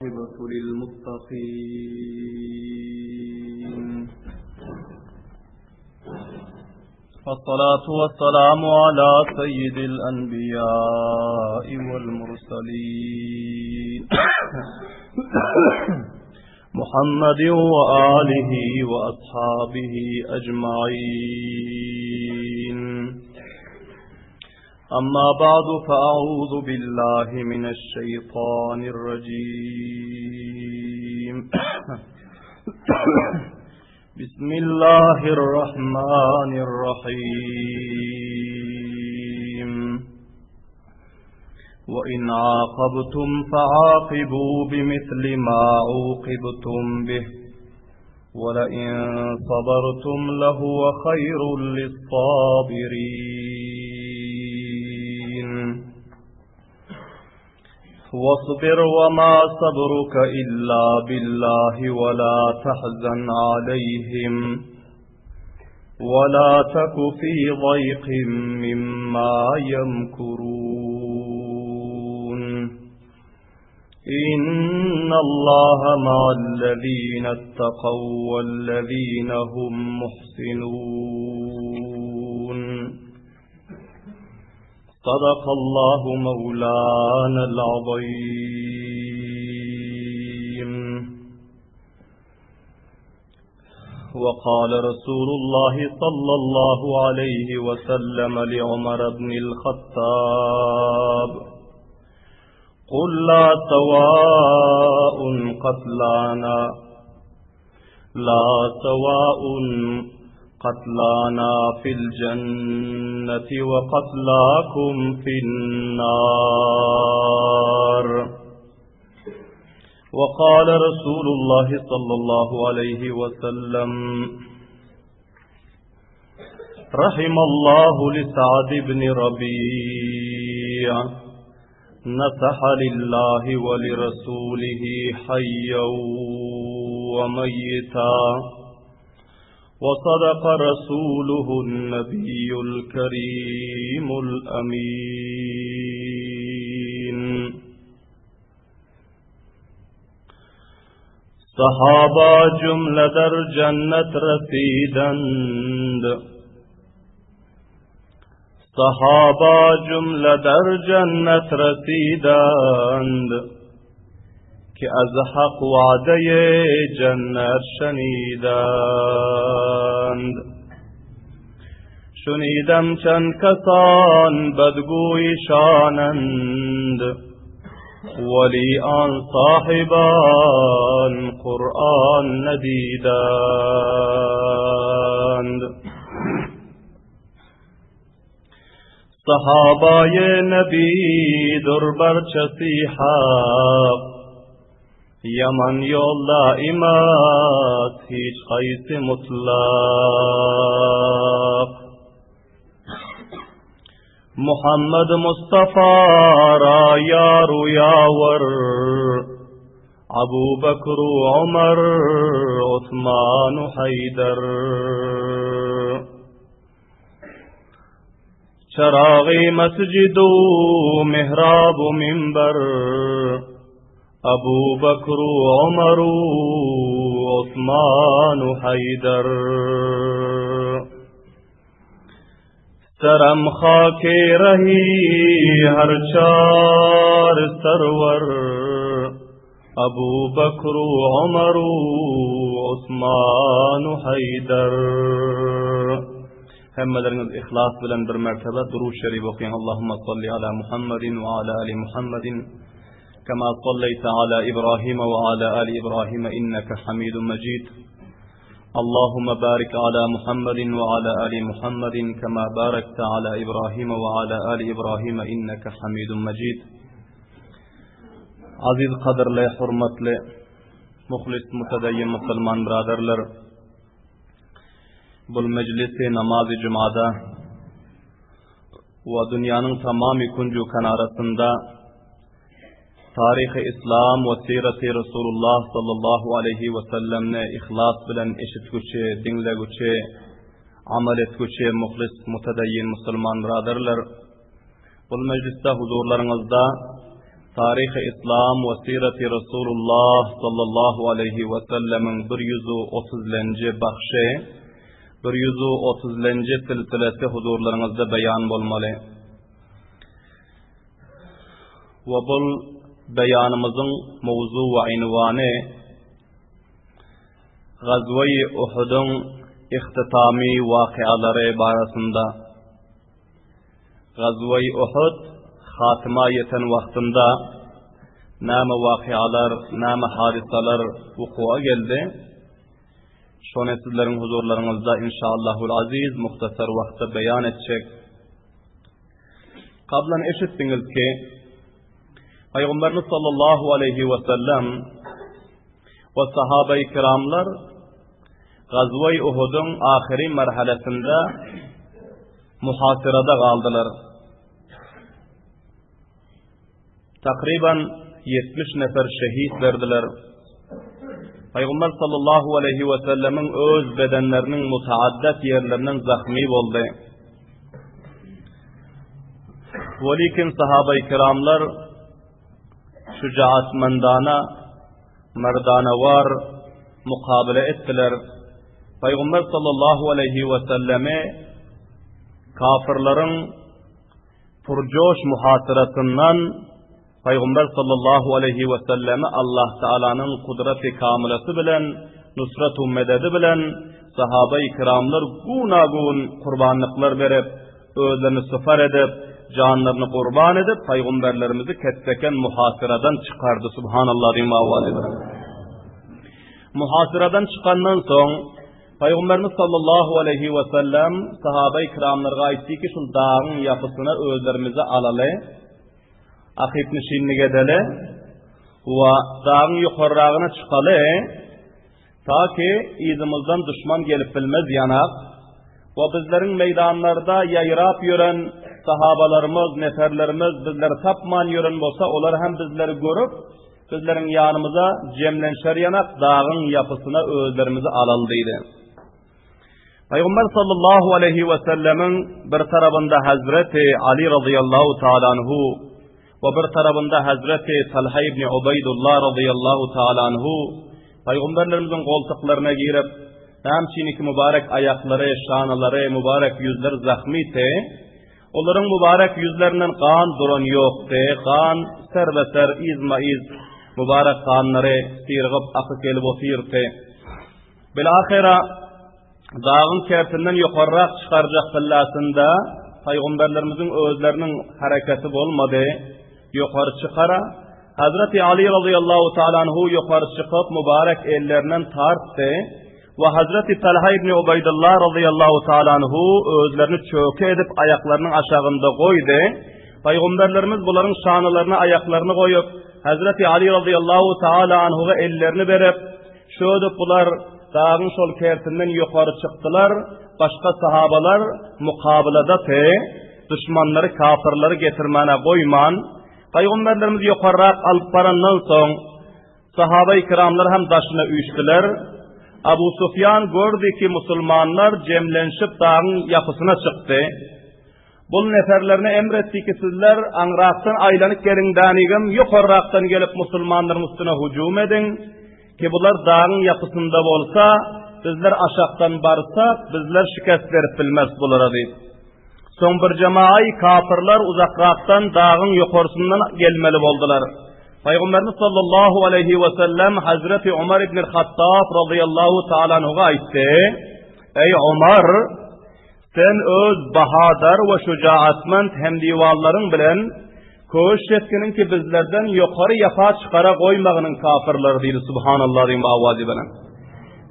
والعاقبة للمتقين والصلاة والسلام على سيد الأنبياء والمرسلين محمد وآله وأصحابه أجمعين. أما بعد فأعوذ بالله من الشيطان الرجيم بسم الله الرحمن الرحيم. وإن عاقبتم فعاقبوا بمثل ما عوقبتم به ولئن صبرتم لهو خير للصابرين. واصبر وما صبرك إلا بالله ولا تحزن عليهم ولا تك في ضيق مما يمكرون. إن الله مع الذين اتقوا والذين هم محسنون. صدق الله مولانا العظيم. وقال رسول الله صلى الله عليه وسلم لعمر بن الخطاب: قل لا سواء قتلانا في الجنة وقتلاكم في النار. وقال رسول الله صلى الله عليه وسلم: رحم الله لسعد بن ربيع نصح لله ولرسوله حيا وميتا وصدق رسوله النبي الكريم الأمين. صحابہ جملہ در جنت رسیدند، صحابہ جملہ در جنت رسیدند کہ از حق وعده جنت شنیدند. شنیدم چند کسان بدگویشانند ولی آن صاحبان قرآن ندیدند. صحابای نبی در برچسی حق یمن یولدا ایمات هیچ خیس مطلق. محمد مصطفى را یار و یاور ابو بکر و عمر عثمان و حیدر. چراغ مسجد و محراب و منبر ابو بکر و عمر و عثمان و حیدر. سرم خاک رہی ہر چار سرور ابو بکر و عمر و عثمان و حیدر. هم درنگ اخلاص بلند در مرتبہ درود شریف وقیم. اللهم صل على محمد وعلى آل محمد كما صليت على إبراهيم وعلى آل إبراهيم إنك حميد مجيد. اللهم بارك على محمد وعلى آل محمد كما باركت على إبراهيم وعلى آل إبراهيم إنك حميد مجيد. عزيز قدر لے حرمت لے مخلص متدین مسلمان برادرلر بالمجلس نماز جمعہ و دنیانın tamamı kuncu kanarasında تاریخ اسلام و سیرت Resulullah sallallahu aleyhi ve sellem'ne ihlas bilen eşitgüçe, dinlegüçe, amel etgüçe, muhlis, mutedeyyin Müslüman braderler. Bu mecliste huzurlarınızda Tarih-i İslam ve Siret-i Resulullah sallallahu aleyhi ve sellemin 130-lenci bahşe, 130-lenci silsilesi huzurlarınızda beyan bolmalı. Ve bu beyanımızın mevzu ve invanı Gazve-i Uhud'un ihtitami vakiaları barasında. Gazve-i Uhud hatıma yeten vaktinde näme vakialar, näme hadisalar vuku'a geldi. Şonu sizlerin huzurlarınızda inşallahul aziz muhtasar vakta beyan edecek. Kablan eşittiniz ki Peygamberimiz sallallahu aleyhi ve sellem ve sahabe-i kiramlar Gazve-i Uhud'un ahiri merhalesinde muhasirada kaldılar. Takriben 70 nefer şehit verdiler. Peygamber sallallahu aleyhi ve sellemin öz bedenlerinin mutaaddet yerlerinden zahmi oldu. Velikin sahabe-i kiramlar şücaatmendana, merdanavar mukabele ettiler. Peygamber sallallahu aleyhi ve selleme kafirlerin purcoş muhasirasından Peygamber sallallahu aleyhi ve selleme Allah Teala'nın kudreti kamilesi bilen, nusret-u mededi bilen sahabe-i kiramlar gunagun kurbanlıklar verip, özlerini sıfar edip, canlarını kurban edip, peygamberlerimizi ketteken muhasiradan çıkardı. Subhanallah rimavalidir. Muhasiradan çıkandan sonra Peygamberimiz sallallahu aleyhi ve sellem sahabe-i kiramlarga aytdı ki şul dağın yapısını özlerimize alalı, akıpni şinni gedeli ve dağın yukarrağına çıkalı ta ki izimizden düşman gelip bilmez yanak ve bizlerin meydanlarda yayrap yören sahabalarımız, neferlerimiz bizleri tapman yören olsa olar hem bizleri görüp bizlerin yanımıza cemlenşer yanak dağın yapısına özlerimizi alalıydı. Peygamber sallallahu aleyhi ve sellemin bir tarafında Hazreti Ali radıyallahu ta'ala anhu ve bir tarafında Hazreti Talha ibn Ubeydullah radıyallahu ta'ala anhu Peygamberlerimizin koltuklarına girip hemçiniki mübarek ayakları, şanaları, mübarek yüzleri zahmiydi. Onların mübarek yüzlerinden kan duran yoktu. Kan serbeser, izma iz mübarek kanları sirgip akı gelip otirdi. Bilahira dağın kertinden yukarı çıkaracak pillasında Peygamberlerimizin özlerinin hareketi olmadı. Yukarı çıkara Hazreti Ali radıyallahu ta'ala anhu yukarı çıkıp mübarek ellerinden tarttı ve Hazreti Talha ibn Ubeydullah radıyallahu ta'ala anhu özlerini çöke edip ayaklarının aşağında koydu. Peygamberlerimiz bunların şanlarına ayaklarını koyup Hazreti Ali radıyallahu ta'ala anhu'ya ellerini verip şöyle bunlar dağın şol kertinden yukarı çıktılar. Başka sahabalar mukabilada düşmanları, kafirleri getirmene koyman. Peygamberlerimiz yukarı alıp parandan son sahabe-i kiramlar hem taşına uyuştular. Abu Sufyan gördü ki Müslümanlar cemlenşip dağın yapısına çıktı. Bu neferlerine emretti ki sizler anraktan aylanıp gelin danigim yukarıraktan gelip Müslümanların üstüne hücum edin. Ki bunlar dağın yapısında olsa bizler aşağıdan barsa bizler şikayet verip bilmez bulara deyip. Son bir cemaat kafirler uzakraktan dağın yukarısından gelmeli oldular. Peygamberimiz sallallahu aleyhi ve sellem Hazreti Ömer ibn-i Hattab radıyallahu ta'ala anhu'a aytti. Ey Ömer, sen öz bahadar ve şücaatmend hem divalların bilen köş yetkinin ki bizlerden yukarı yapa çıkara koymağının kafirler değil. Subhanallah diyeyim avazi bana.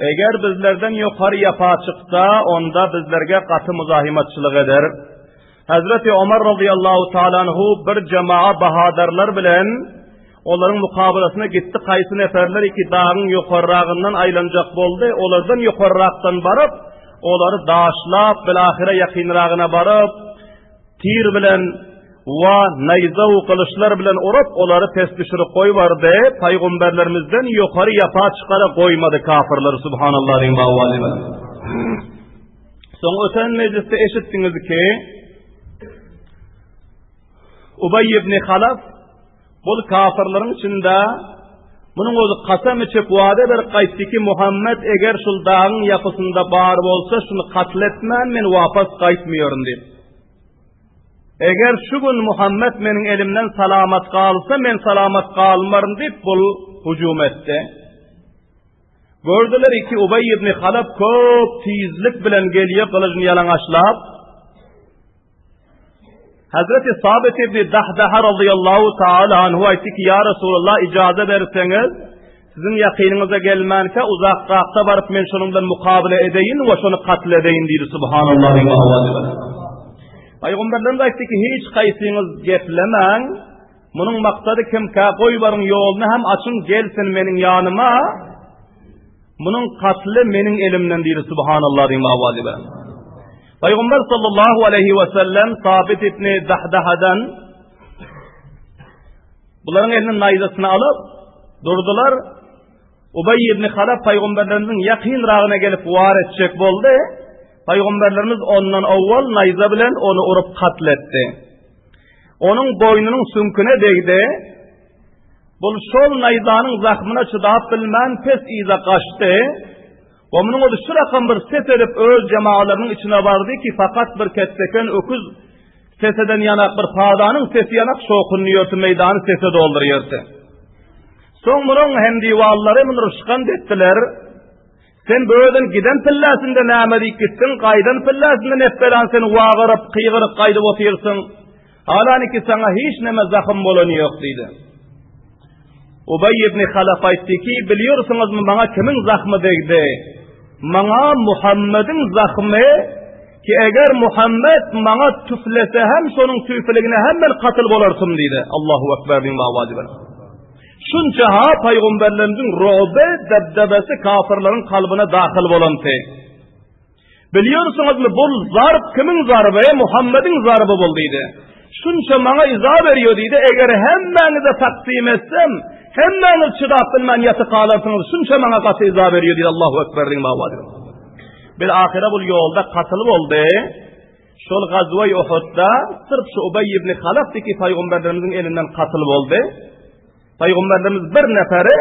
Eğer bizlerden yukarı yapa çıksa onda bizlerge katı muzahimatçılık eder. Hazreti Ömer radıyallahu ta'ala anhu bir cemaat bahadarlar bilen onların mukabelasına gitti. Kaysı neferler iki dağın yukarırağından aylanacak oldu. Onlardan yukarırağdan barıp onları dağışlap bilahire yakınrağına barıp tir bilen ve neyzav kılıçlar bilen urup onları test düşürüp koy vardı. Peygamberlerimizden yukarı yapa çıkara koymadı kafirleri. Subhanallah diyeyim bağvali. Son öten mecliste eşittiniz ki Ubey ibn Halaf bul kafirlerin içinde bunun özü kasam içip vade bir qaytdi ki Muhammed eger şul dağın yapısında bar bolsa şunu katletmem men vapas qaytmıyorum deyip. Eger şu gün Muhammed menin elimden salamat kalsa men salamat kalmarım deyip bul hücum etti. Gördüler ki Ubay ibn Halaf köp tizlik bilen geliyor kılıcını yalanaçlap. Hazreti Sabit ibn Dahdaha radıyallahu ta'ala anhu aytti ki ya Resulullah icazet verseniz sizin yakınınıza gelmenke uzakta varıp men şununla mukabele edeyin ve şunu katledeyin deydi subhanallah ve avazı. Peygamberlerimiz aytti ki hiç kaysınız geplemeng bunun maksadı kim ka koybarın yolunu hem açın gelsin menin yanıma bunun katli menin elimden deydi subhanallah ve avazı. Peygamber sallallahu aleyhi ve sellem Sabit ibn Dahdaha'dan bunların elinin nayzasını alıp durdular. Ubay ibn Halaf Peygamberlerimizin yakın rağına gelip var edecek oldu. Peygamberlerimiz ondan evvel nayza bilen onu urup katletti. Onun boynunun sünküne değdi. Bu şol nayzanın zahmına çıdap bilmen pes iza kaçtı. Onun o şu rakam bir ses edip öz cemaatlerinin içine vardı ki fakat bir kesseken öküz seseden yanak bir padanın sesi yanak şokunluyordu meydanı sese dolduruyordu. Son bunun hem divalları bunu rışkan dettiler. Sen böyleden giden pillasında nâmedik gitsin, kaydan pillasında nefbelan seni vağırıp, kıygırıp kaydıp otuyorsun. Halani ki sana hiç neme zahım bolonu yok deydi. Ubay ibn Halaf aytti ki biliyorsunuz mu bana kimin zahmı deydi? Bana Muhammed'in zahmı ki eğer Muhammed bana tüflese hem sonun tüflegine hemen katıl bolarsın deydi. Allahu Ekber bin Mavadi ben. Şunca ha peygamberlerimizin ruhbe debdebesi kafirlerin kalbine dahil bolantı. Biliyorsunuz mu bu zarb kimin zarbı? Muhammed'in zarbı bolduydu. Şunca bana izah veriyor deydi. Eğer hemmenize taksim etsem hemmeniz çıdap bilmen yatı kalarsınız. Şunca bana katı izah veriyor deydi. Allahu Ekber'in mavadi. Bir ahire bu yolda katılıp oldu. Şol gazvay Uhud'da sırf şu Ubay ibn Halaf'tı ki peygamberlerimizin elinden katılıp oldu. Peygamberlerimiz bir neferi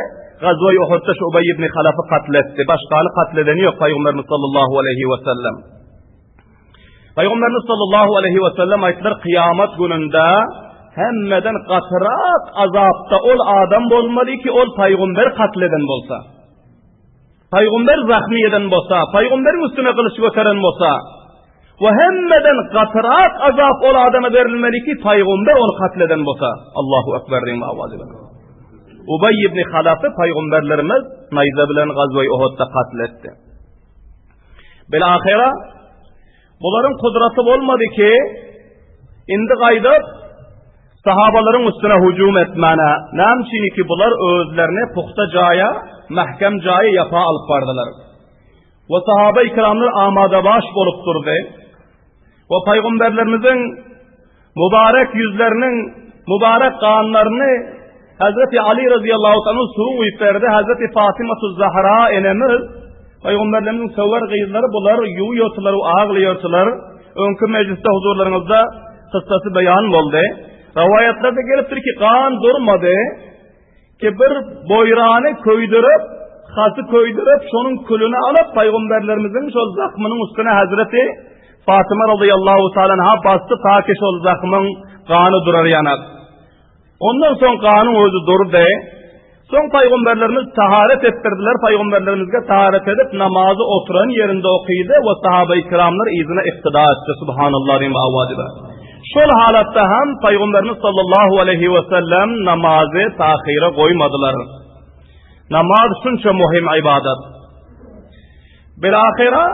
gazvay Uhud'da şu Ubay ibn Halaf'ı katletti. Başkanı katledeni yok Peygamberimiz sallallahu aleyhi ve sellem. Peygamberimiz sallallahu aleyhi ve sellem ayetler kıyamet gününde hemmeden katırak azapta ol adam olmalı ki ol peygamber katleden bolsa. Peygamber zahmiyeden bolsa, peygamberin üstüne kılıç göteren bolsa ve hemmeden katırak azap ol adama verilmeli ki peygamber onu katleden bolsa. Allahu Ekber'in avazı. Ubay ibn Halaf'ı peygamberlerimiz nayza bilen gazvay Uhud'da katletti. Bilahira bunların kudreti olmadı ki indi gaydıb sahabaların üstüne hücum etmene namçini ki bunlar özlerine puxta caya mahkem caya yapa alıp vardılar. Ve sahabe-i kiramlar amada baş bolup durdu. Ve peygamberlerimizin mübarek yüzlerinin mübarek kanlarını Hazreti Ali radıyallahu anh'ın suğu uyup verdi. Hazreti Fatıma-tü Zahra enemiz Peygamberlerimizin sever gıyızları bunlar yuvuyortular, ağlıyortular. Önkü mecliste huzurlarınızda kıssası beyan oldu. Rivayetlerde geliptir ki kan durmadı. Ki bir boyrağını köydürüp, hası köydürüp, şunun külünü alıp Peygamberlerimizin şu zahmının üstüne Hazreti Fatıma radıyallahu ta'ala bastı ta ki şu zahmın kanı durar yanak. Ondan son kanun özü durdu. Son peygamberlerimiz taharet ettirdiler. Peygamberlerimizge taharet edip namazı oturan yerinde okuydu ve sahabe-i kiramlar izine iktida etti. Subhanallah ve avvadibe. Şol halatta hem peygamberimiz sallallahu aleyhi ve sellem namazı tahire koymadılar. Namaz şunca muhim ibadet. Bilahira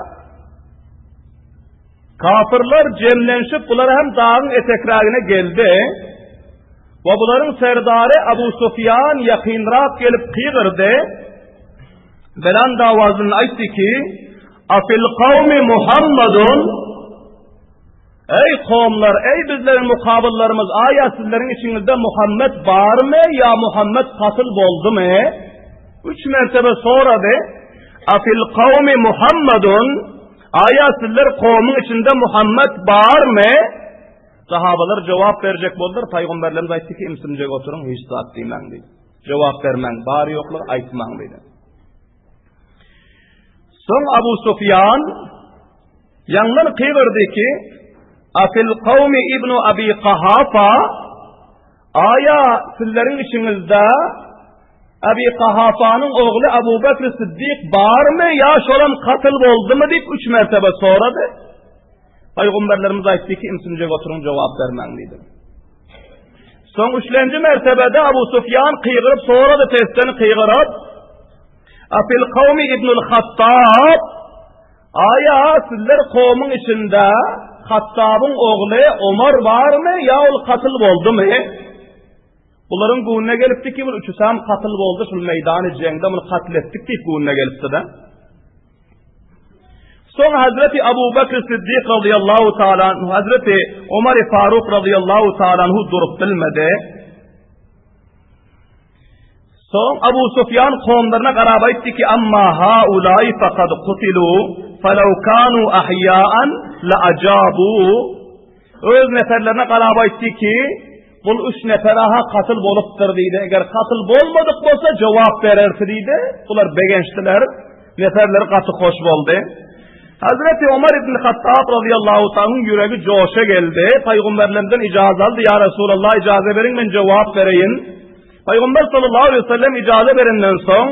kafirler cemlenşip bunlar hem dağın etekrarına geldi. Ve bunların serdarı Abu Sufyan yakınrak gelip kıyırdı. Belan davazının aytti ki Afil kavmi Muhammedun ey kavmlar, ey bizlerin mukabillerimiz, aya sizlerin içinizde Muhammed var mı ya Muhammed katıl oldu mu? 3 mertebe soradı. Afil kavmi Muhammedun aya sizler kavmin içinde Muhammed var mı? Sahabalar cevap verecek boldular. Peygamberlerimiz aytdı ki imsimcek oturun hiç zat diýmän diýdi. Cevap vermän, bari ýoklar aýtmaň diýdi. Soň Abu Sufyan ýandan kıýgyrdy ki afil kavmi ibnu Abi Qahafa aya sizlerin içinizde Abi Qahafa'nın oğlu Abu Bekr Siddiq barmy ya şolam katyl boldymy diýip 3 mertebe soradı. Peygamberlerimiz aytdy ki imsimjek oturun cevap bermän diýdi. Soň 3-nji mertebede Abu Sufyan kıýgyryp soradı, testeni kıýgyryp afil kavmi ibnul Hattab aya sizler kowmyň içinde Hattab'ın oğlu Omar barmy ya ol katyl boldymy? Buların gûnne gelipdi ki bu üçüsam katyl boldy şul meýdany jeňde muny katl etdik diýip gûnne gelipdi de. Soň Hazreti Abu Bekr Siddiq radıyallahu taala anhu Hazreti Ömer Faruk radıyallahu taala anhu durup bilmedi. Soň Abu Sufyan kowmlaryna garap aýtdy ki amma haulai faqad qutilu falaw kanu ahya'an la ajabu. Öz neferlerine garap aýtdy ki bul 3 neferaha katyl bolupdyr diýdi. Eger katyl bolmadyk bolsa jogap bererdi diýdi. Bular begençdiler. Neferleri gaty hoş boldy. Hazreti Ömer ibn Hattab radıyallahu ta'nın yüreği coşa geldi. Peygamberlerden icazet aldı. Ya Resulallah icazet verin ben cevap vereyim. Peygamber sallallahu aleyhi ve sellem icazet verinden son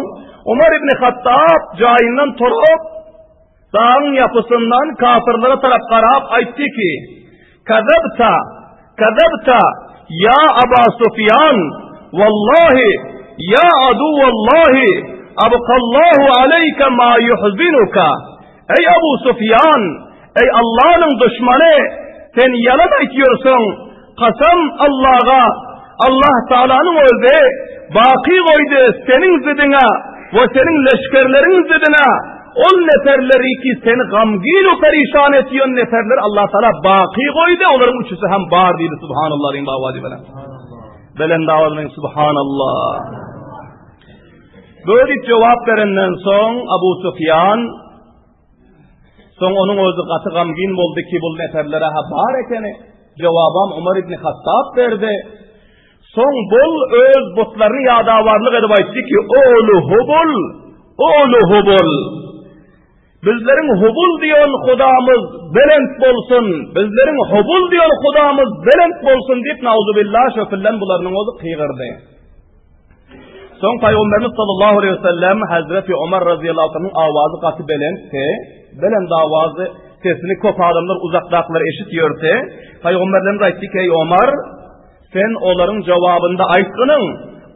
Ömer ibn Hattab cahinden turup dağın yapısından kafirlere taraf karab aytti ki Kazabta ya Aba Sufyan vallahi ya adu vallahi abqallahu aleyke ma yuhzinuka. Ey Abu Sufyan, ey Allah'ın düşmanı, sen yalan aytıyorsun. Kasam Allah'a, Allah Teala'nın özü baki koydu senin zidine ve senin leşkerlerin zidine. O neferleri ki seni gamgin o perişan etiyor neferler Allah Teala baki koydu. Onların üçüsü hem bağır dedi. Subhanallah. Belen davaların Subhanallah. Böyle cevap verenden son Abu Sufyan soň onuň özü gaty gamgin boldy ki bul neferlere habar ekeni. Jawabam Umar ibn Hattab berdi. Soň bul öz butlaryny ýadawarlyk edip aýtdy ki oğlu Hubul bizleriň Hubul diýen Hudamyz belent bolsun, bizleriň Hubul diýen Hudamyz belent bolsun diýip nauzubillah şöpillen bularynyň özü kıýgyrdy. Soň Peygamberimiz sallallahu aleyhi ve sellem Hazreti Ömer radıyallahu anh'ın awazy gaty belentdi. Belend awazı sesini köp adamlar uzakdakiler eşitiyorsa Peygamberlerimiz aytdy ki ey Ömer sen olaryň jawabynda aýtgynyň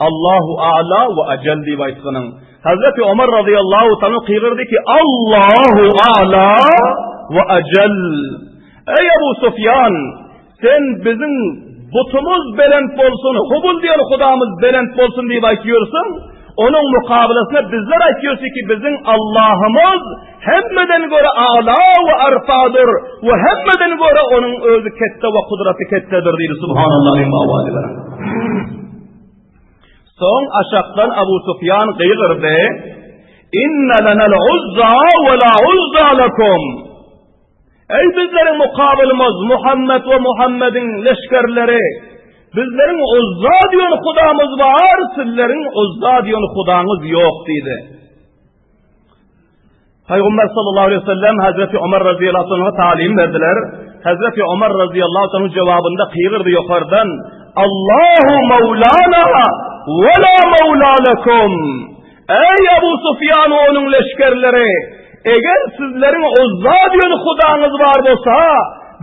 Allahu a'la we ajal diýip aýtgynyň. Hazreti Ömer radıyallahu ta'ala kıýgyrdy ki Allahu a'la we ajal. Ey Abu Sufyan sen bizim butumuz belent bolsun, Hubul diýen Hudamyz belent bolsun diýip aýtýorsun. Onun mukabilesine bizler aytıyoruz ki bizim Allah'ımız hemmeden göre a'la ve arfadır ve hemmeden göre onun özü kette ve kudreti kettedir diyor. Subhanallah. Son aşaktan Abu Sufyan kıygırdı. İnne lenel uzza ve la uzza lekum. Ey bizlerin mukabilimiz Muhammed ve Muhammed'in leşkerleri. Bizlerin Uzza diýen Hudamyz var, sizlerin Uzza diýen Hudaňyz ýok diýdi. Peygamber sallallahu aleyhi ve sellem Hazreti Ömer radıyallahu anh'a talim verdiler. Hazreti Ömer radıyallahu anh'ın cevabında kıýgyrdy ýokardan Allahu Mevlana ve la mevla lekum. Ey Abu Sufyan onuň leşkerleri, eger sizlerin Uzza diýen Hudaňyz bar bolsa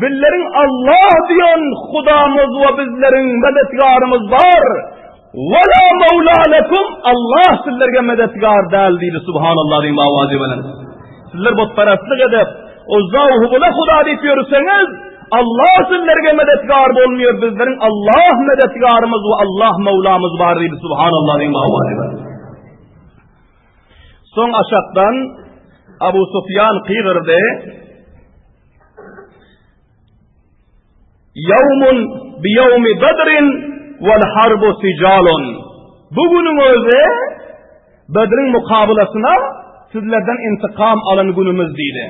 bizlerin Allah diyen Hudamız ve bizlerin medetgarımız var. Ve la mevla lekum. Allah sizlerge medetgar del deydi. Subhanallah diyeyim avazi velen. Sizler botparastlık edip Uzza-u Hubul'a Huda diyorsanız Allah sizlerge medetgar olmuyor. Bizlerin Allah medetgarımız ve Allah mevlamız var deydi. Subhanallah diyeyim avazi velen. Son aşaktan Abu Sufyan kıygırdı. Yevmun bi yevmi bedrin vel harbu sicalun. Bugünün özü Bedrin mukabilasına sizlerden intikam alan günümüz deydi.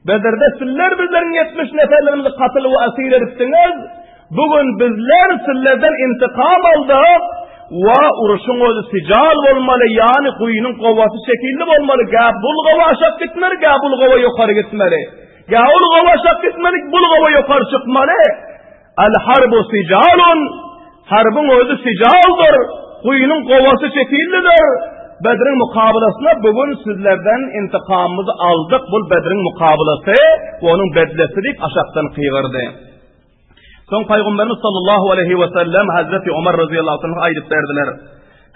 Bedir'de sizler bizlerin 70 neferlerimizi katil ve esir edittiniz. bugün bizler sizlerden intikam aldık ve uruşun özü sical olmalı, yani kuyunun kovası şekilli olmalı. Gâ bulgava aşağı gitmeli, gâ bulgava yukarı gitmeli. Gâ bulgava aşağı gitmeli, bulgava yukarı çıkmalı. El harbu sicalun, harbın özü sicaldır, kuyunun kovası şekillidir. Bedrin mukabelasına bugün sizlerden intikamımızı aldık. Bu Bedrin mukabelası ve onun bedlesilik aşaktan kıyırdı. Son Peygamberimiz sallallahu aleyhi ve sellem Hazreti Ömer radıyallahu anh ayıp verdiler.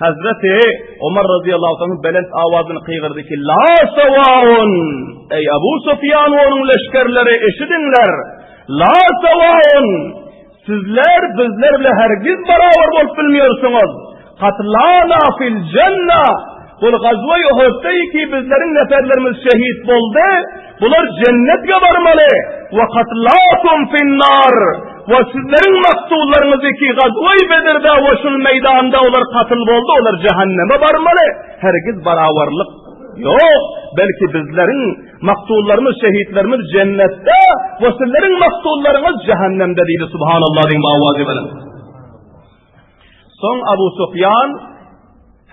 Hazreti Ömer radıyallahu anh belent avazını kıyırdı ki la sevaun, ey Ebu Sufyan ve onun leşkerleri eşidinler. La sevaun, sizler bizlerle hergiz beraber olup bilmiyorsunuz. Katlana fil cenna, bu gazve-i Uhud'daki ki bizlerin neferlerimiz şehit oldu, bunlar cennetge varmalı. Ve katlatum finnar, ve sizlerin maktullarınız iki gazve-i Bedir'de ve şun meydanda onlar katıl oldu, onlar cehenneme varmalı. Hergiz beraberlik yok, belki bizlerin maktullarımız, şehitlerimiz cennette ve sizlerin maktullarınız cehennemde değil. Subhanallah diyeyim avazi benim. Son Abu Sufyan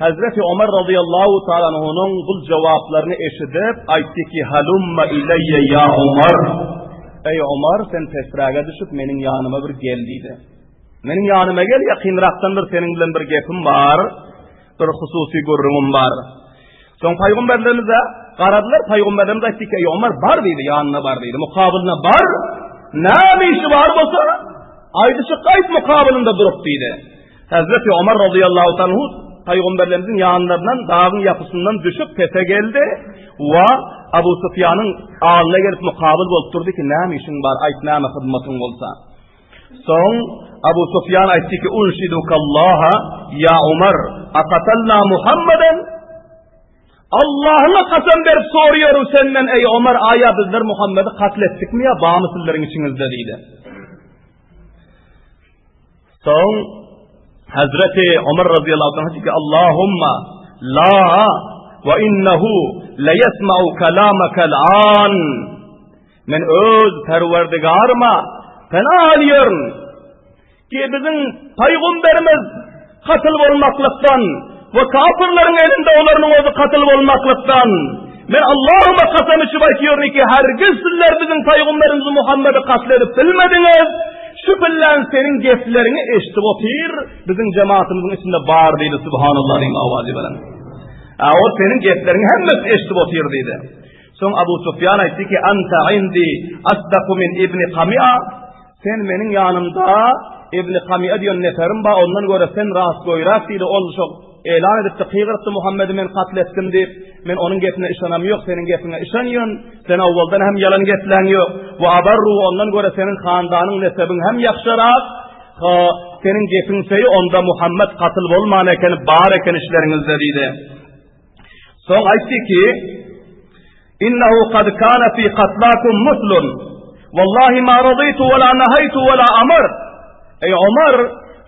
Hazreti Ömer radıyallahu ta'ala onun bu cevaplarını eşidip aytti ki halumma ileyye ya Ömer, ey Ömer sen tesraga düşüp menin yanıma bir gel deydi. Menin yanıma gel, yakınraktandır senin bilen bir gepim var, bir hususi görürüm var. Son Peygamberlerimize karadılar, Peygamberlerimiz aytti ki ey Ömer bar deydi, yanına bar deydi, mukabiline bar, ne işi var bolsa aydışı kayıt mukabilinde durup deydi. Hazreti Ömer radıyallahu anhu Peygamberlerimizin yanlarından dağın yapısından düşüp pese geldi ve Abu Sufyan'ın ağına gelip mukabil olturdu ki ne işin var, ayet ne hizmetin olsa. Son Abu Sufyan aytti ki unshidukallaha ya Ömer akatalna Muhammeden, Allah'ına kasem verip soruyorum senden ey Ömer, aya bizler Muhammed'i katlettik mi ya, bağımı sizlerin içinizde deydi. Son Hazreti Ömer radıyallahu anh ki Allahumma la ve innehu le yesma'u kelamekel an, men öz perverdigarıma fena aliyorum ki bizim Peygamberimiz katıl olmaklıktan ve kafirlerin elinde onların özü katıl olmaklıktan men Allah'ıma kasem içi bakıyorum ki hergiz sizler bizim Peygamberimiz Muhammed'i katledip bilmediniz. Şüphelen senin geflerini eşitip otur, bizim cemaatimizin içinde bağır deydi. Subhanallah diyeyim avazi veren. O senin geflerini hemmesi eşitip otur deydi. Son Abu Sufyan etti ki anta indi asdaku min İbni Kami'a, sen benim yanımda İbni Kami'a diyor neferim ba, ondan göre sen rahatsız koyrak deydi. Onu çok elan edip de kıyırıktı Muhammed'i men katlettim deyip, men onun gefine işanam yok, senin gefine işanıyorsun, sen avvaldan hem yalan geflen yok ve abarru, ondan göre senin handanın nesebin hem yakşarak, senin gefin seyi onda Muhammed katıl olman eken bağır eken işlerinizde deydi. Son aytti ki innehu kad kana fi katlakum muslun vallahi ma radıytu ve la nahaytu ve la amar, ey Ömer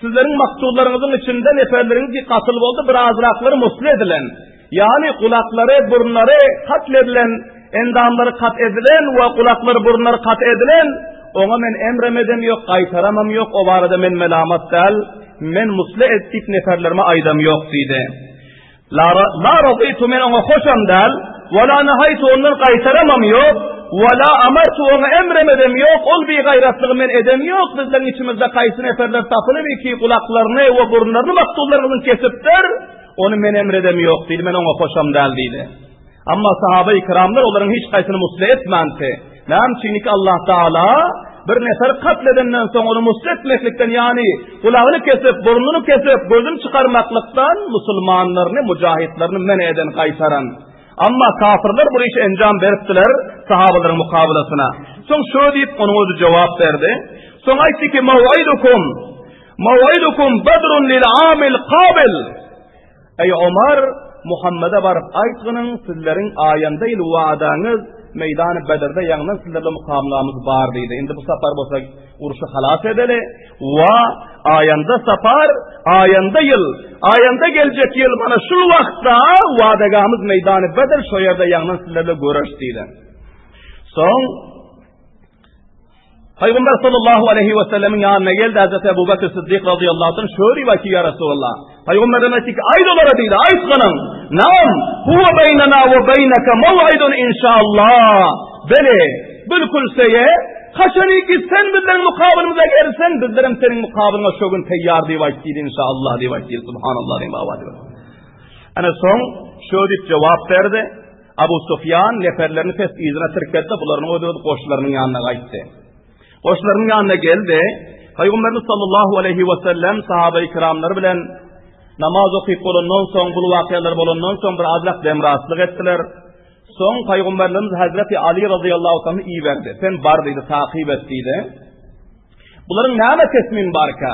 sizlerin maktullarınızın içinde neferleriniz ki katıl oldu, birazrakları muslu edilen, yani kulakları, burunları katledilen, endamları kat edilen ve kulakları, burunları kat edilen, ona men emremedem yok, kaytaramam yok, o varada men melamat del, men muslu ettik neferlerime aydam yok deydi. La razıytu men ona hoşam del, ve la nahaytu ondan kaytaramam yok, ve la amartu ona emremedem yok, ol bir gayratlığı men edem yok, bizlerin içimizde kaysı neferler tapılı bir ki kulaklarını ve burunlarını maktullarımızın kesiptir, onu men emredem yok deydi, men ona hoşam del deydi. Ama sahabe-i kiramlar onların hiç kaysını muslu etmenti. Nam çünkü Allah Teala bir nefer katledenden sonra onu muslu etmeklikten, yani kulağını kesip, burnunu kesip, gözünü çıkarmaklıktan Müslümanlarını, mücahitlerini men eden, kaysaran. Ama kafirler bu işe encam veriptiler sahabaların mukabelasına. Son şöyle deyip onun özü cevap verdi. Son aytti ki mev'idukum bedrun lil amil qabil, ey Ömer Muhammed'e varıp aytgının sizlerin ayanda il vaadanız meydan-ı Bedir'de yanından sizlerle mukamlamız var deydi. Şimdi bu safar bolsa uruşu halas edeli ve ayanda safar, ayanda gelecek yıl bana şu vakta vaadagahımız meydan-ı Bedir şu yerde yanından sizlerle görüş deydi. Son Peygamber sallallahu aleyhi ve sellemin yanına geldi Hazreti Ebu Bekir Sıddık radıyallahu anh şöyle vaki ya Resulallah. Peygamber demedi ki aydolara değil aytkanın. Naam huve beynena ve beyneke mev'idun inşallah. Beli bilkul seye kaçani ki sen bizlerin mukabilimize gelirsen bizlerim senin mukabilına şu gün teyyar diye vaktiyle inşallah diye vaktiyle subhanallah diye vaktiyle. Ana son şöyle cevap verdi. Abu Sufyan neferlerini pes izine Türkiye'de bunların o koşularının yanına kayıttı. Koşularının yanına geldi. Peygamberimiz sallallahu aleyhi ve sellem sahabe-i kiramları bilen namaz okuyup olundan son, bu vakiyalar olundan son bir azlak demraslık ettiler. Son Peygamberimiz Hazreti Ali radıyallahu anh'ı iyi verdi. Sen bardıydı, takip ettiydi. Bunların nâme tesmin barka.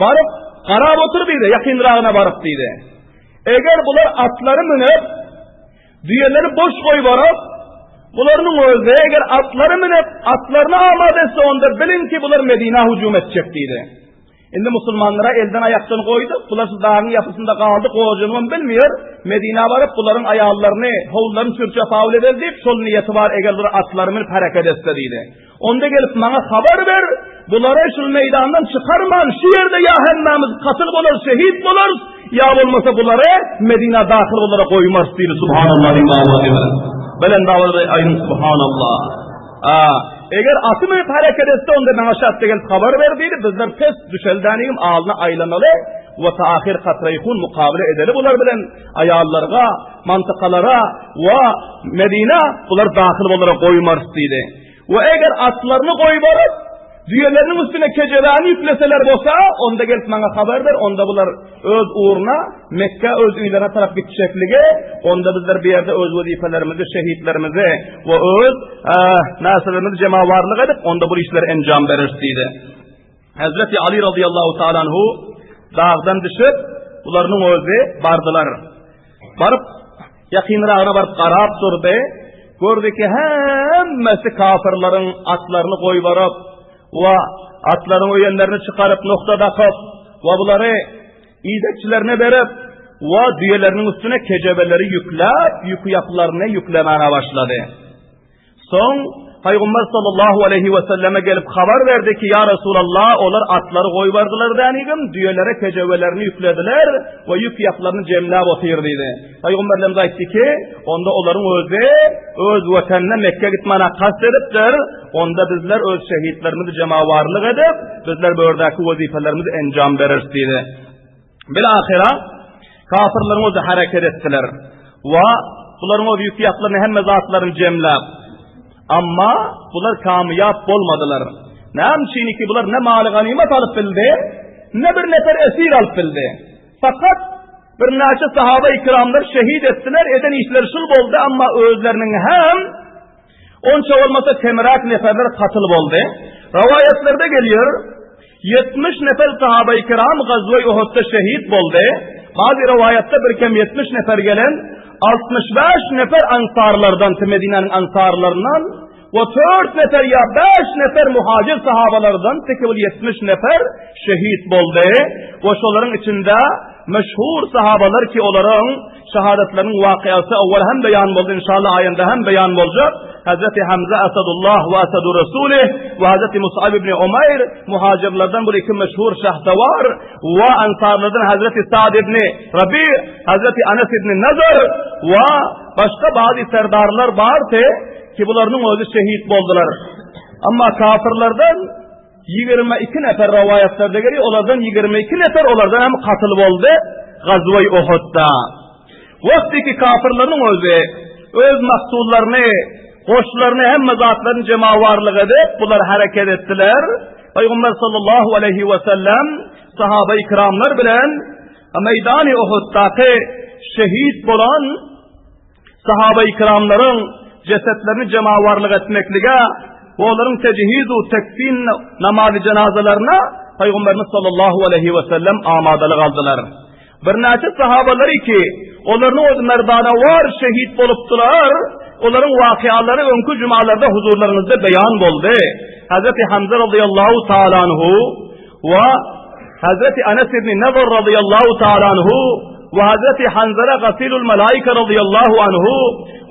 Barıp, karab oturduydu, yakınrağına barıp deydi. Eğer bunlar atları minip, düğeleri boş koy barıp, bunların özü eğer atları minip, atlarını amadesi onda bilin ki bunlar Medine hücum edecektiydi. Şimdi Müslümanlara elden ayaktan koyduk, bunlar dağın yapısında kaldı, koğucunun bilmiyor. Medine varıp bunların ayağlarını, hovullarını sürçe faul edildi deyip, sol niyeti var eğer bunlar atlarımın hareket etsediydi. Onda gelip bana haber ver, bunları şu meydandan çıkarman, şu yerde ya hemmemiz katıl olur, şehit olur, ya olmasa bunları Medine dahil olarak koymaz deydi. Subhanallah, belen davaları ayın subhanallah. Eğer atımı hareket etse onda bana şahsı gelip haber verdiydi, bizler pes düşeldaniyim ağzına aylanalı ve taahir katrayıkun mukabele edeli bunlar bilen ayarlarga, mantıkalara ve Medine bunlar dahil olarak koymaz deydi. Ve eğer atlarını koymarız, düğelerinin üstüne kecelerini yükleseler bolsa, onda gelip bana haber ver, onda bunlar öz uğruna Mekke öz üylerine taraf gideceklige, onda bizler bir yerde öz vazifelerimizi, şehitlerimizi ve öz nasırlarımızı cemavarlık edip, onda bu işleri encam verirsiydi. Hazreti Ali radıyallahu ta'ala anhu dağdan düşüp, bunların özü bardılar. Barıp, yakınrağına barıp qarab durdu, gördü ki hemmesi kafirlerin atlarını koyvarıp, ve atların öyenlerini çıkarıp nokta takıp ve bunları İdekçilerine verip ve düğelerinin üstüne kecebeleri yüklep yükü yapılarını yüklemeye başladı. Son Peygamber sallallahu aleyhi ve selleme gelip haber verdi ki ya Resulallah onlar atları koyvardılar denigim düğelere kecebelerini yüklediler ve yük yapılarını cemlab otirdiydi. Peygamberimiz aytti ki onda onların öz vatanına Mekke gitmana kast edipdir. Onda bizler öz şehitlerimizi cemavarlık edip bizler böyleki vazifelerimizi encam verirsiydi. Bilahira kafirlerin özü hareket ettiler ve bunların o yük yapılarını hem mezatlarını cemlab. Ama bunlar kamyap olmadılar. Ne amçini ki bunlar ne mali ganimet alıp bildi, ne bir nefer esir alıp bildi. Fakat bir naçı sahabe-i kiramlar şehit ettiler, eden işler şul oldu ama özlerinin hem onça olmasa temirak neferler katılıp oldu. Ravayetlerde geliyor, 70 nefer sahabe-i kiram Gazve-i Uhud'da şehit oldu. Bazı rivayette bir kem 70 nefer gelen 65 nefer ansarlardan, Medine'nin ansarlarından ve 4 nefer ya 5 nefer muhacir sahabalardan tekil 70 nefer şehit oldu. Ve şoların içinde meşhur sahabalar ki onların şehadetlerinin vakıası evvel hem beyan oldu inşallah ayında hem beyan olacak. Hazreti Hamza Esadullah ve Esadu Resulih ve Hazreti Mus'ab ibn Umayr muhacirlerden bu iki meşhur şahdavar ve ansarlardan Hazreti Sa'd ibn Rabi, Hazreti Anas ibn Nazar ve başka bazı serdarlar vardı ki bunların özü şehit oldular. Ama kafirlerden 22 nefer rivayetlerde geliyor. Onlardan 22 nefer onlardan hem katılıp oldu Gazve-i Uhud'da. Vakti ki kafirlerin öz mahsullarını, koşullarını hem mezatlarını cemavarlık edip bunlar hareket ettiler. Peygamber sallallahu aleyhi ve sellem sahabe-i kiramlar bilen meydan-ı Uhud'daki şehit olan sahabe-i kiramların cesetlerini cemavarlık etmeklige ve onların tecihiz-u tekfin namazı cenazelerine Peygamberimiz sallallahu aleyhi ve sellem amadalık aldılar. Bir neçe sahabaları ki onların o merdana var şehit oluptular, onların vakiaları önkü cumalarda huzurlarınızda beyan oldu. Hazreti Hamza radıyallahu ta'ala anhu ve Hazreti Anas ibn Nazar radıyallahu ta'ala anhu ve Hazreti Hanzala Gasilul Melaike radıyallahu anhu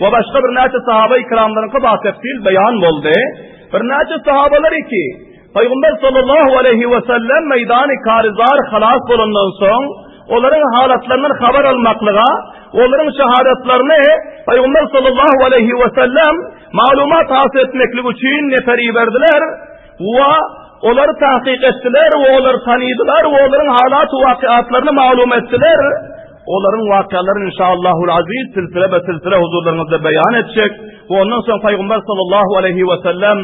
ve başka bir neçe sahabe-i kiramların kaba tefsil beyan oldu. bir neçe sahabalar ki Peygamber sallallahu aleyhi ve sellem meydan-ı karizar halas bolundan soň onların halatlarından haber almaklığa, onların şehadatlarını Peygamber sallallahu aleyhi ve sellem malumat hasıl etmeklik için neferi verdiler ve onları tahkik ettiler ve onları tanıdılar ve onların halat ve vakiatlarını malum ettiler. Onların vakalarını inşallahul aziz silsile huzurlarınızda beyan edecek ve ondan sonra Peygamber sallallahu aleyhi ve sellem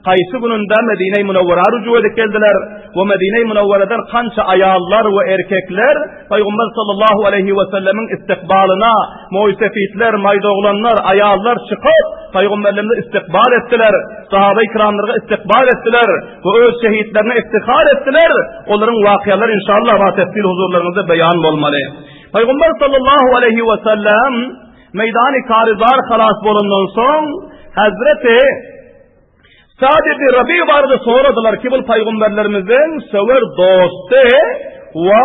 qaysı gününde Medine-i Münevvere rücu edip geldiler ve Medine-i Münevvere'den kança ayallar ve erkekler Peygamber sallallahu aleyhi ve sellemin istikbalına muisefitler, maydoğlanlar, ayallar çıkıp Peygamberlerine istikbal ettiler, sahabe-i kiramlarına istikbal ettiler ve öz şehitlerine iftihar ettiler. Onların vakiaları inşallah ve tefsil huzurlarınızda beyan olmalı. Peygamber sallallahu aleyhi ve sellem meydan-ı karizar halas bolundan soň Hazreti Sa'd ibn Rabi vardı, soradılar ki bu peygamberlerimizin sever dostu ve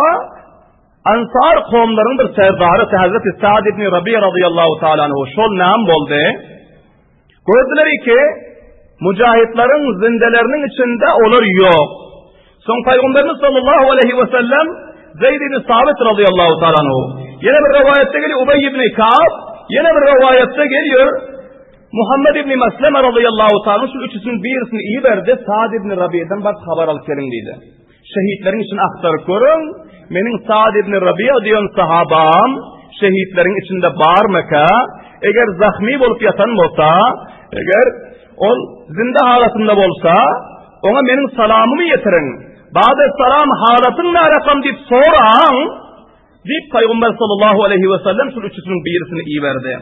Ansar kavmlarının bir serdarı Hazreti Sa'd ibn Rabi radıyallahu ta'ala anhu şol nam boldu. Gördüler ki mücahitlerin zindelerinin içinde olur yok. Son Peygamberimiz sallallahu aleyhi ve sellem Zeyd ibn Sabit radıyallahu ta'ala anhu. Yine bir rivayette geliyor Ubey ibn Ka'b, yine bir rivayette geliyor Muhammed ibn Mesleme radıyallahu ta'ala şu üçüsünün birisini iyi verdi. Sa'd ibn Rabi'den bak haber al kelim dedi. Şehitlerin için aktarıp görün. Menin Sa'd ibn Rabi' diyen sahabam şehitlerin içinde bağırmaka, eğer zahmi bolup yatan olsa, eğer o zinde halatında olsa, ona menin salamımı yetirin. Ba'de salam halatın ne rakam deyip soran, deyip Peygamber sallallahu aleyhi ve sellem şu üçüsünün birisini iyi verdi.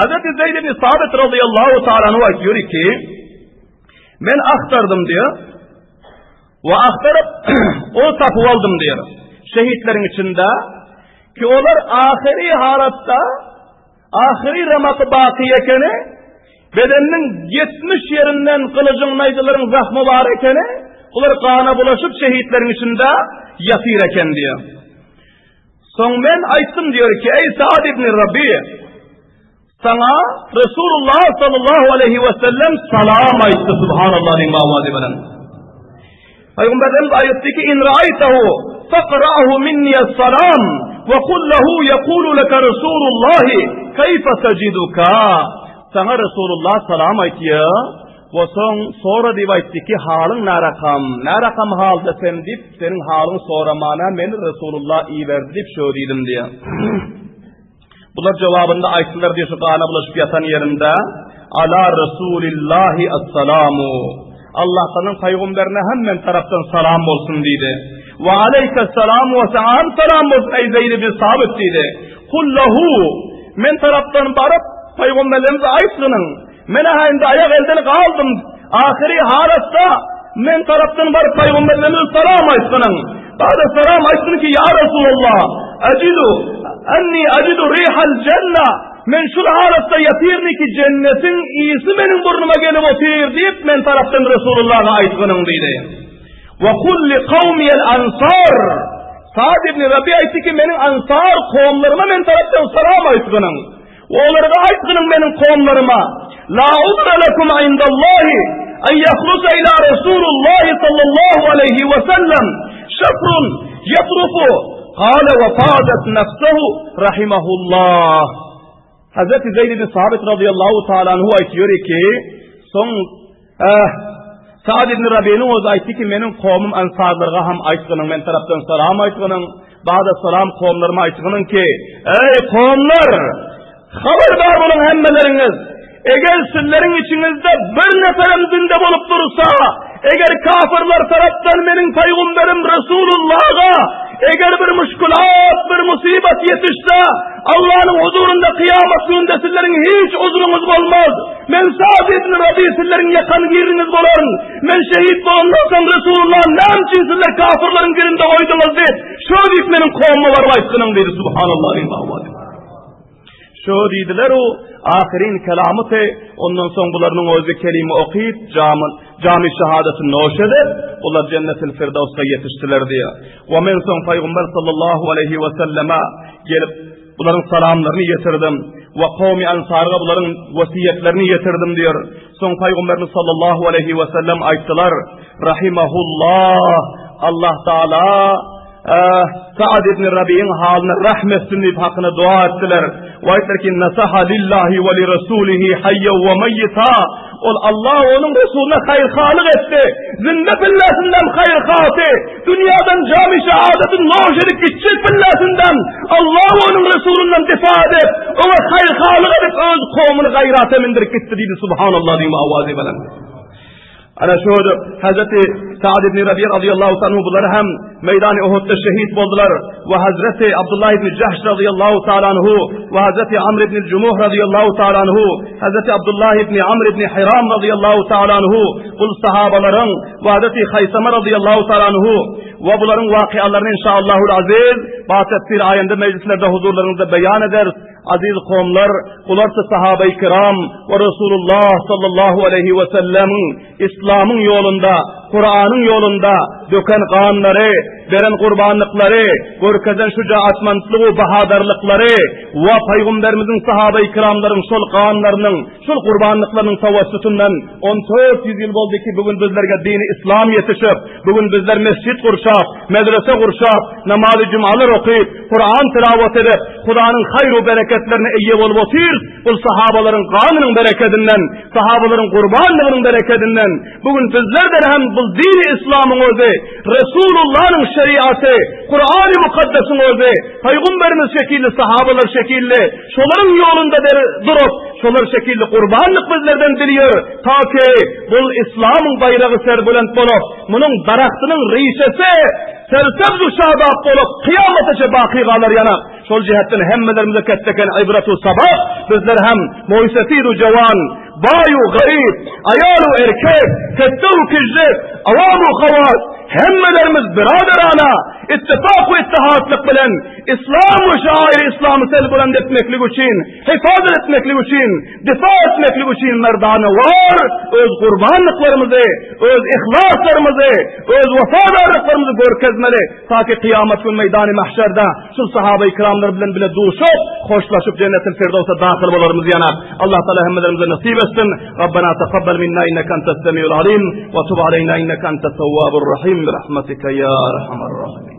Hazreti Zeyd ibn Sabit radıyallahu ta'ala anhu diyor ki ben aktardım diyor ve aktarıp o tapu aldım diyor şehitlerin içinde ki onlar ahiri halatta ahiri ramakı bakiyekeni bedeninin 70 yerinden kılıcın naydıların zahmı var ekeni onlar kana bulaşıp şehitlerin içinde yatırken diyor. Son ben ayttım diyor ki ey Sa'd ibn Rabi' sana Resulullah sallallahu aleyhi ve sellem salam ayıttı subhanallah lima vaziben. Peygamberimiz ayıttı ki in ra'aytahu faqra'ahu minni as-salam ve kul lehu yekulu leke Resulullah keyfe teciduka. Sana Resulullah salam ayıttı ve sonra deyip ayıttı ki halın ne rakam hal desem deyip senin halın soramana beni Resulullah iyi verdi deyip söyleydim diye. Bunlar cevabında ayetler diyor şu kana bulaşıp yatan yerinde ala Resulillahi as-salamu Allah'ın peygamberine hemen taraftan salam olsun dedi. Ve aleykesselamu ve selam salam olsun ey Zeyd ibn Sabit dedi. Kullahu men taraftan barıp peygamberlerimize ayetinin men ahinde ayak elden kaldım ahiri halatta men taraftan barıp peygamberlerimize salam ayetinin ba'da salam ayetinin ki ya Resulullah acidu rihal cennet men şu halatta yatirni ki cennetin iyisi benim burnuma gelip otur deyip men taraftan Resulullah'a ayetinin dedi. Ve kulli kavmiyel ansar Sa'd ibn Rabi ayeti ki menin ansar kavmlarıma men taraftan salam ayetinin ve onlara da ayetinin menin kavmlarıma la udra lekum indallahi en yahlusa ila Resulullah sallallahu aleyhi ve sellem şefrun yatrufu kâle ve fâdet nefsehu rahimahullah. Hazreti Zeyd ibn Sabit radıyallahu ta'ala anhu ayetiyor ki son Sa'd ibn Rabi'nin o ayeti ki menin kavmim ansarlarga ham aytgının men taraftan salam aytgının ba'da salam kavmlarıma aytgının ki ey kavmlar haberdar olun hemmeleriniz eğer sizlerin içinizde bir neferim zinde bolup dursa eğer kafirler taraftan benim peygamberim Resulullah'a eğer bir müşkülat bir musibet yetişse Allah'ın huzurunda kıyamet gününde sizlerin hiç uzununuz olmaz. Men Sa'd ibn Rabi sizlerin yakan giriniz bolan men şehit bolandan sonra Resulullah nemçin sizler kafirlerin girinde koydunuz deyip şöyle benim kavmi var aytkının dedi subhanallah. Şöyle dediler o ahirin kelamı ondan sonra bunların özü kelime okuyup cami şehadetini noşeder onlar cennet-i firdevs'e yetiştiler diye. Ve men son Peygamber sallallahu aleyhi ve selleme gelip bunların salamlarını getirdim. ve kavmi Ensar'a bunların vasiyetlerini getirdim diyor. Son Peygamberimiz sallallahu aleyhi ve sellem ayttılar. Rahimahullah, Allah Teala Sa'd ibn Rabi'in haline rahmetsin deyip hakkına dua ettiler. Ve aytlar ki nasaha lillahi ve li rasulihi hayya ve meyyita. Allah onun Resulüne hayırhalık etti. Zinde billesinden hayırhatı. Dünyadan cami şehadetin noş edip gidecek billesinden. Allah onun Resulünden difa edip ona hayırhalık edip öz kavmini gayrata mindirip gitti deydi. Subhanallah diyeyim avazi velen. Ana şöyle Hazreti Sa'd ibn Rabi radıyallahu anhu bunlar hem meydan-ı Uhud'da şehit oldular ve Hazreti Abdullah ibn Cahş radıyallahu ta'ala anhu ve Hazreti Amr ibn Cumuh radıyallahu ta'ala anhu, Hazreti Abdullah ibn Amr ibn Hiram radıyallahu ta'ala anhu, bu sahabaların ve Hazreti Haysama radıyallahu ta'ala anhu ve bunların vakıalarını inşallahul aziz bahsettiği ayında meclislerde huzurlarınızda beyan eder. Aziz kavmler, ularsa sahabe-i kiram ve Resulullah sallallahu aleyhi ve sellem'in İslam'ın yolunda, Kur'an'ın yolunda döken kanları, veren kurbanlıkları, görkezen şücaatmanlığı, bahadarlıkları ve Peygamberimizin sahabe-i kiramların şol kanlarının, şol kurbanlıklarının tavassutundan 1400 yıl oldu ki bugün bizlerge dini İslam yetişip, bugün bizler mescid kurşap, medrese kurşap, namaz-ı cumalar okuyup, Kur'an tilavet edip, Kur'an'ın hayru bereketlerine iyye olup otur, bu sahabaların kanının bereketinden, sahabaların kurbanlığının bereketinden, bugün bizlerden hem bu dini İslam'ın özü, Resulullah'ın şeriatı, Kur'an-ı Mukaddes'in özü, Peygamberimiz şekilli, sahabalar şekilli, şoların yolunda durup, şolar şekilli kurbanlık bizlerden diliyor. Ta ki bu İslam'ın bayrağı serbülent bulup, bunun daraktının rişesi, sersebzu şadab bulup, kıyamete baki kalır yana. Şol cihetten hemmelerimize ketteken ibretu sabah, bizler hem muysetiru cevan, bayu garip, ayalu erkek, kettev kicret, avamu khavat, hemmelerimiz biraderana, ittifak ve ittihatlık bilen, İslam ve şairi İslam'ı selbülend etmeklik için, hifazet etmeklik için, difa etmeklik için merdane var, öz kurbanlıklarımızı, öz ihlaslarımızı, öz vefadarlıklarımızı görkezmeli, ta ki kıyamet gün meydan-ı mahşerde, şu sahabe-i kiramlar bilen bile duşup, hoşlaşıp cennet-i firdevs'e dahil olarımız yanar. Allah Teala hemmelerimize nasip etsin. Rabbena tekabbel minna inneke entes semiyul alim ve tub aleyna inneke entes tevvabur rahim. Rahmetike ya erhamer rahim.